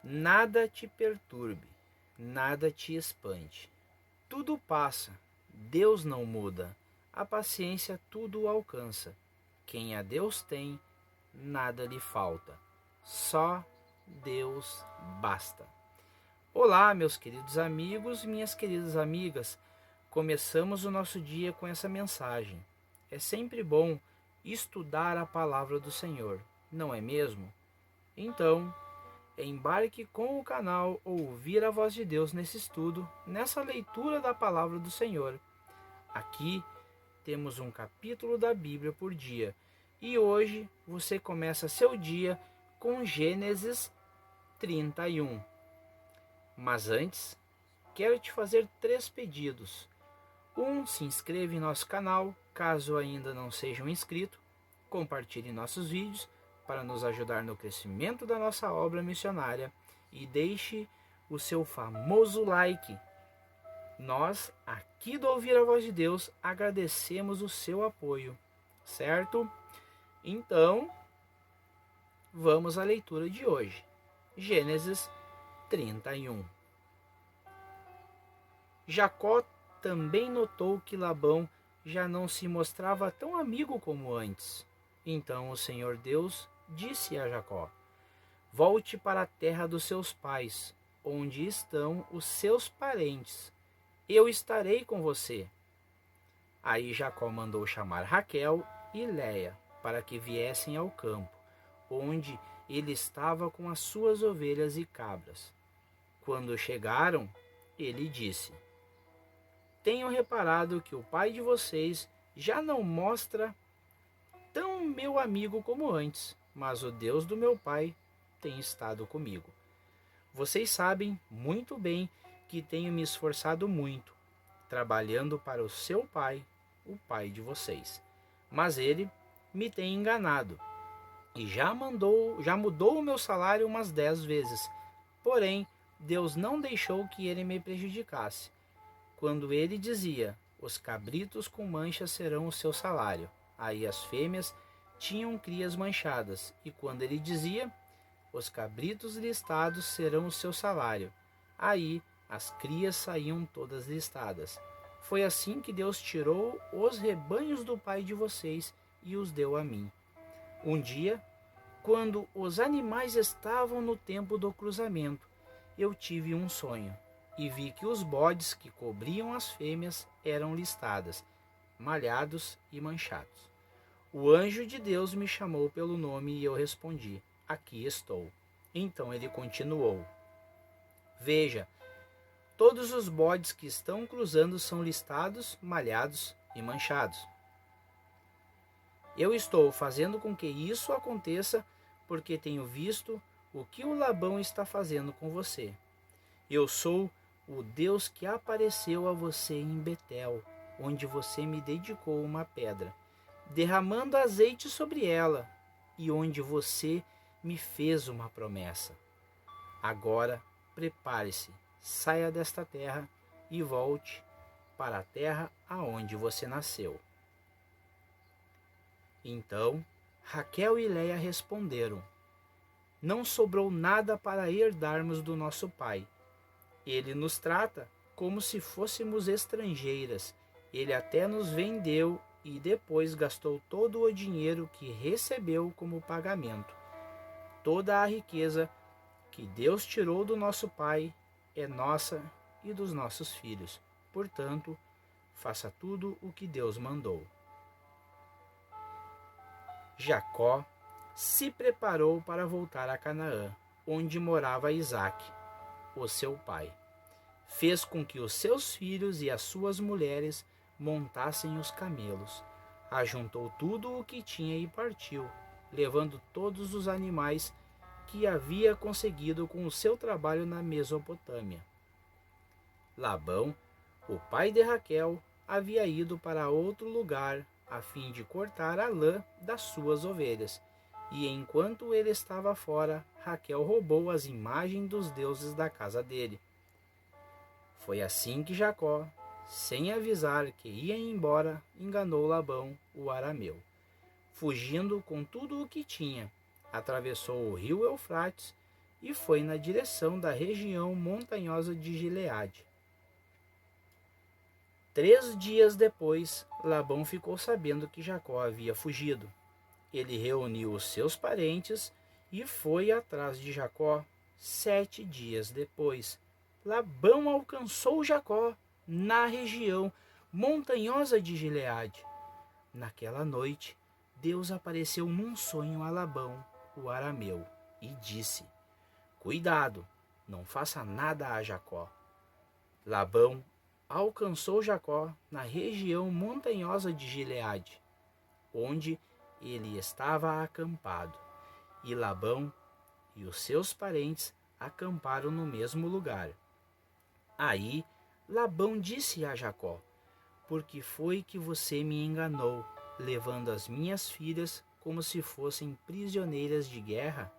Nada te perturbe, nada te espante. Tudo passa, Deus não muda, a paciência tudo alcança. Quem a Deus tem, nada lhe falta, só Deus basta. Olá, meus queridos amigos e minhas queridas amigas. Começamos o nosso dia com essa mensagem. É sempre bom estudar a palavra do Senhor, não é mesmo? Então, embarque com o canal Ouvir a Voz de Deus nesse estudo, nessa leitura da palavra do Senhor. Aqui temos um capítulo da Bíblia por dia e hoje você começa seu dia com Gênesis 31. Mas antes, quero te fazer 3 pedidos. Se inscreva em nosso canal, caso ainda não seja um inscrito. Compartilhe nossos vídeos para nos ajudar no crescimento da nossa obra missionária. E deixe o seu famoso like. Nós, aqui do Ouvir a Voz de Deus, agradecemos o seu apoio, certo? Então, vamos à leitura de hoje. Gênesis 31. Jacó também notou que Labão já não se mostrava tão amigo como antes. Então o Senhor Deus disse a Jacó: volte para a terra dos seus pais, onde estão os seus parentes. Eu estarei com você. Aí Jacó mandou chamar Raquel e Léia para que viessem ao campo, onde ele estava com as suas ovelhas e cabras. Quando chegaram, ele disse: tenho reparado que o pai de vocês já não mostra tão meu amigo como antes, mas o Deus do meu pai tem estado comigo. Vocês sabem muito bem que tenho me esforçado muito, trabalhando para o seu pai, o pai de vocês. Mas ele me tem enganado e já mudou o meu salário umas 10 vezes. Porém, Deus não deixou que ele me prejudicasse. Quando ele dizia: os cabritos com manchas serão o seu salário, aí as fêmeas tinham crias manchadas, e quando ele dizia: os cabritos listados serão o seu salário, aí as crias saíam todas listadas. Foi assim que Deus tirou os rebanhos do pai de vocês e os deu a mim. Um dia, quando os animais estavam no tempo do cruzamento, eu tive um sonho e vi que os bodes que cobriam as fêmeas eram listadas, malhados e manchados. O anjo de Deus me chamou pelo nome e eu respondi: aqui estou. Então ele continuou: veja, todos os bodes que estão cruzando são listados, malhados e manchados. Eu estou fazendo com que isso aconteça porque tenho visto o que o Labão está fazendo com você. Eu sou o Deus que apareceu a você em Betel, onde você me dedicou uma pedra, derramando azeite sobre ela, e onde você me fez uma promessa. Agora, prepare-se, saia desta terra e volte para a terra aonde você nasceu. Então, Raquel e Léia responderam: não sobrou nada para herdarmos do nosso pai. Ele nos trata como se fôssemos estrangeiras. Ele até nos vendeu e depois gastou todo o dinheiro que recebeu como pagamento. Toda a riqueza que Deus tirou do nosso pai é nossa e dos nossos filhos. Portanto, faça tudo o que Deus mandou. Jacó se preparou para voltar a Canaã, onde morava Isaque, o seu pai. Fez com que os seus filhos e as suas mulheres montassem os camelos. Ajuntou tudo o que tinha e partiu, levando todos os animais que havia conseguido com o seu trabalho na Mesopotâmia. Labão, o pai de Raquel, havia ido para outro lugar a fim de cortar a lã das suas ovelhas. E enquanto ele estava fora, Raquel roubou as imagens dos deuses da casa dele. Foi assim que Jacó, sem avisar que ia embora, enganou Labão, o arameu. Fugindo com tudo o que tinha, atravessou o rio Eufrates e foi na direção da região montanhosa de Gileade. 3 dias depois, Labão ficou sabendo que Jacó havia fugido. Ele reuniu os seus parentes e foi atrás de Jacó. 7 dias depois, Labão alcançou Jacó na região montanhosa de Gileade. Naquela noite, Deus apareceu num sonho a Labão, o arameu, e disse: Cuidado, não faça nada a Jacó. Labão alcançou Jacó na região montanhosa de Gileade, onde ele estava acampado, e Labão e os seus parentes acamparam no mesmo lugar. Aí Labão disse a Jacó: Por que foi que você me enganou, levando as minhas filhas como se fossem prisioneiras de guerra?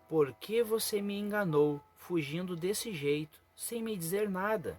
Por que você me enganou, fugindo desse jeito, sem me dizer nada?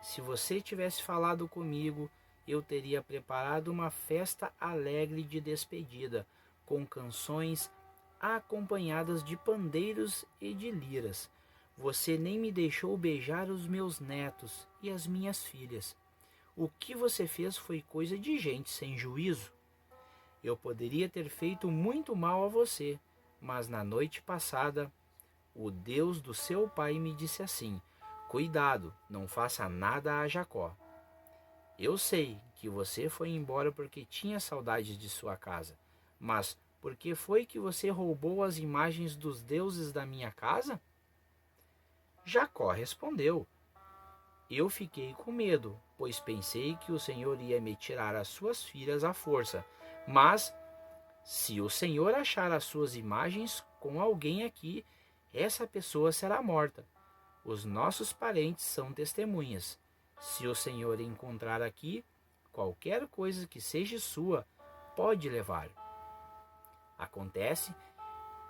Se você tivesse falado comigo, eu teria preparado uma festa alegre de despedida, com canções acompanhadas de pandeiros e de liras. Você nem me deixou beijar os meus netos e as minhas filhas. O que você fez foi coisa de gente sem juízo. Eu poderia ter feito muito mal a você, mas na noite passada, o Deus do seu pai me disse assim: Cuidado, não faça nada a Jacó. Eu sei que você foi embora porque tinha saudades de sua casa, mas por que foi que você roubou as imagens dos deuses da minha casa? Jacó respondeu: Eu fiquei com medo, pois pensei que o Senhor ia me tirar as suas filhas à força. Mas, se o Senhor achar as suas imagens com alguém aqui, essa pessoa será morta. Os nossos parentes são testemunhas. Se o Senhor encontrar aqui, qualquer coisa que seja sua, pode levar. Acontece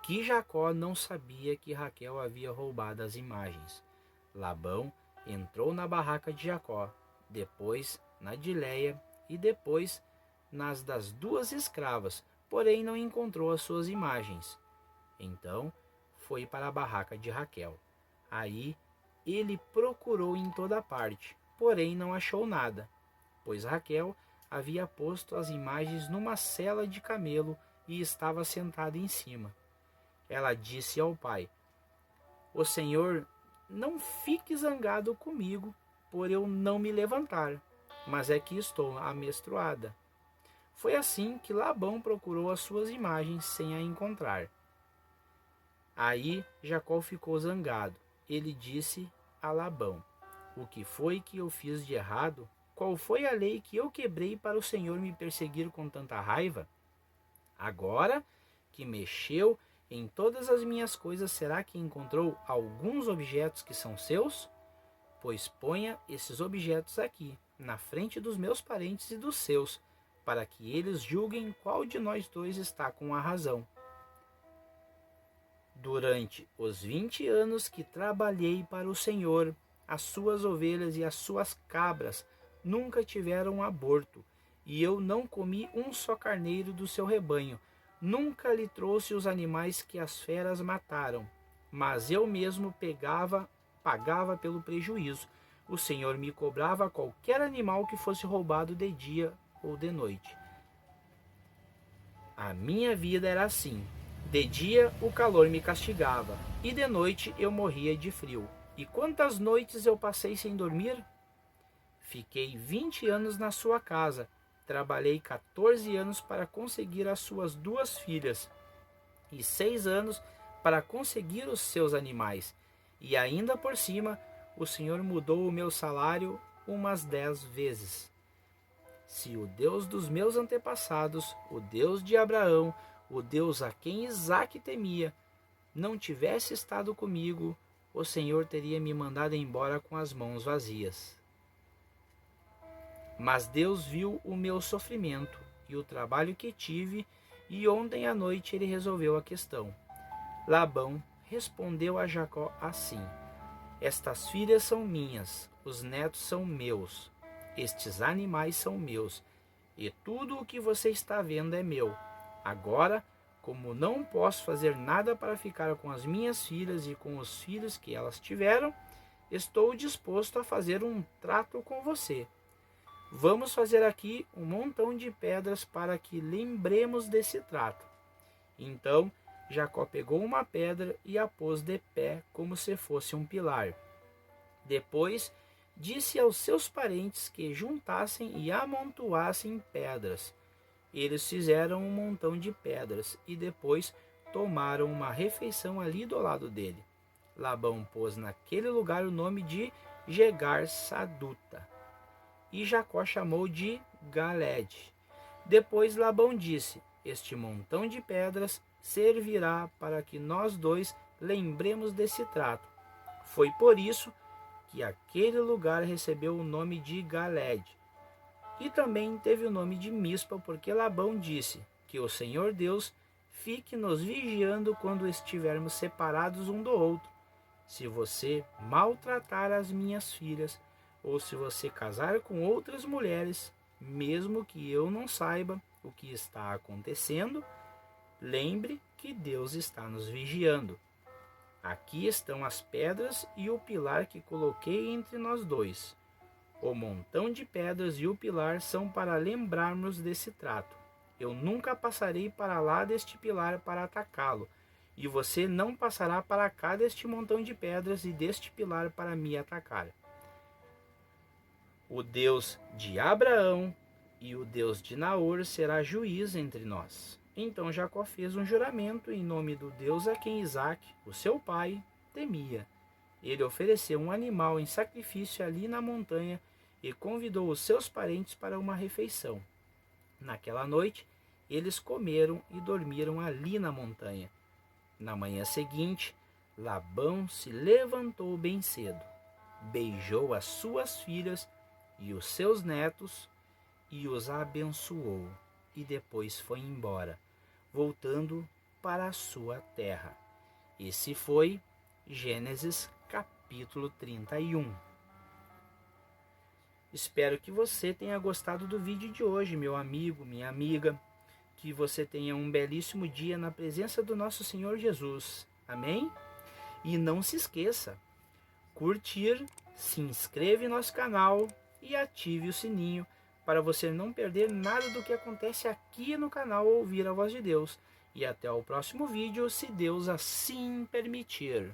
que Jacó não sabia que Raquel havia roubado as imagens. Labão entrou na barraca de Jacó, depois na de Léia e depois nas das 2 escravas, porém não encontrou as suas imagens. Então foi para a barraca de Raquel. Aí ele procurou em toda parte, porém não achou nada, pois Raquel havia posto as imagens numa sela de camelo e estava sentada em cima. Ela disse ao pai: O Senhor não fique zangado comigo por eu não me levantar, mas é que estou amestruada. Foi assim que Labão procurou as suas imagens sem a encontrar. Aí Jacó ficou zangado. Ele disse a Labão: O que foi que eu fiz de errado? Qual foi a lei que eu quebrei para o Senhor me perseguir com tanta raiva? Agora que mexeu em todas as minhas coisas, será que encontrou alguns objetos que são seus? Pois ponha esses objetos aqui, na frente dos meus parentes e dos seus, para que eles julguem qual de nós dois está com a razão. Durante os 20 anos que trabalhei para o Senhor, as suas ovelhas e as suas cabras nunca tiveram aborto, e eu não comi um só carneiro do seu rebanho. Nunca lhe trouxe os animais que as feras mataram, mas eu mesmo pagava pelo prejuízo. O Senhor me cobrava qualquer animal que fosse roubado de dia ou de noite. A minha vida era assim. De dia o calor me castigava, e de noite eu morria de frio. E quantas noites eu passei sem dormir? Fiquei 20 anos na sua casa. Trabalhei 14 anos para conseguir as suas 2 filhas e 6 anos para conseguir os seus animais. E ainda por cima, o Senhor mudou o meu salário umas 10 vezes. Se o Deus dos meus antepassados, o Deus de Abraão, o Deus a quem Isaque temia, não tivesse estado comigo, o Senhor teria me mandado embora com as mãos vazias. Mas Deus viu o meu sofrimento e o trabalho que tive, e ontem à noite ele resolveu a questão. Labão respondeu a Jacó assim: Estas filhas são minhas, os netos são meus, estes animais são meus, e tudo o que você está vendo é meu. Agora, como não posso fazer nada para ficar com as minhas filhas e com os filhos que elas tiveram, estou disposto a fazer um trato com você. Vamos fazer aqui um montão de pedras para que lembremos desse trato. Então Jacó pegou uma pedra e a pôs de pé como se fosse um pilar. Depois disse aos seus parentes que juntassem e amontoassem pedras. Eles fizeram um montão de pedras e depois tomaram uma refeição ali do lado dele. Labão pôs naquele lugar o nome de Jegar-Saduta e Jacó chamou de Galede. Depois Labão disse: este montão de pedras servirá para que nós dois lembremos desse trato. Foi por isso que aquele lugar recebeu o nome de Galede. E também teve o nome de Mispa, porque Labão disse: que o Senhor Deus fique nos vigiando quando estivermos separados um do outro. Se você maltratar as minhas filhas, ou se você casar com outras mulheres, mesmo que eu não saiba o que está acontecendo, lembre que Deus está nos vigiando. Aqui estão as pedras e o pilar que coloquei entre nós dois. O montão de pedras e o pilar são para lembrarmos desse trato. Eu nunca passarei para lá deste pilar para atacá-lo, e você não passará para cá deste montão de pedras e deste pilar para me atacar. O Deus de Abraão e o Deus de Naor será juiz entre nós. Então Jacó fez um juramento em nome do Deus a quem Isaque, o seu pai, temia. Ele ofereceu um animal em sacrifício ali na montanha e convidou os seus parentes para uma refeição. Naquela noite, eles comeram e dormiram ali na montanha. Na manhã seguinte, Labão se levantou bem cedo, beijou as suas filhas e os seus netos e os abençoou, e depois foi embora, voltando para a sua terra. Esse foi Gênesis capítulo 31. Espero que você tenha gostado do vídeo de hoje, meu amigo, minha amiga. Que você tenha um belíssimo dia na presença do nosso Senhor Jesus. Amém? E não se esqueça, curtir, se inscreve em nosso canal e ative o sininho para você não perder nada do que acontece aqui no canal Ouvir a Voz de Deus. E até o próximo vídeo, se Deus assim permitir.